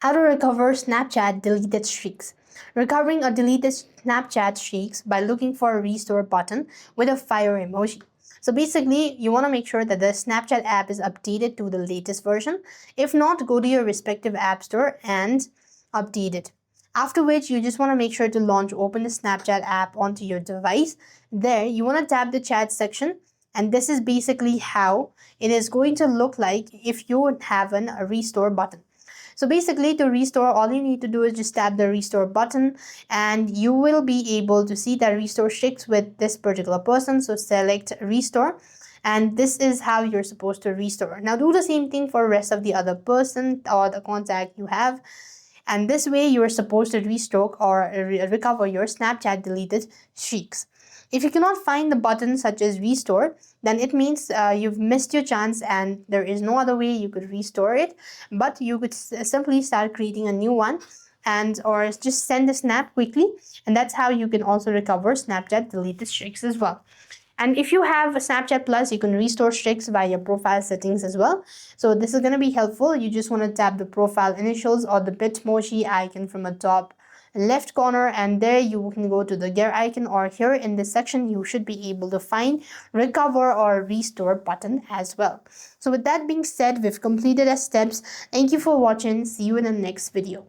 How to recover Snapchat deleted streaks. Recovering a deleted Snapchat streaks by looking for a restore button with a fire emoji. So basically, you want to make sure that the Snapchat app is updated to the latest version. If not, go to your respective app store and update it. After which, you just want to make sure to open the Snapchat app onto your device. There, you want to tap the chat section, and this is basically how it is going to look like if you have a restore button. So basically, to restore, all you need to do is just tap the restore button and you will be able to see that restore streaks with this particular person. So select restore, and this is how you're supposed to restore. Now do the same thing for the rest of the other person or the contact you have. And this way you are supposed to restore or recover your Snapchat deleted streaks. If you cannot find the button such as restore, then it means you've missed your chance and there is no other way you could restore it. But you could simply start creating a new one and or just send a snap quickly, and that's how you can also recover Snapchat deleted streaks as well. And if you have a Snapchat Plus, you can restore streaks via profile settings as well. So this is going to be helpful. You just want to tap the profile initials or the Bitmoji icon from the top left corner, and there you can go to the gear icon, or here in this section you should be able to find recover or restore button as well. So with that being said, we've completed our steps. Thank you for watching. See you in the next video.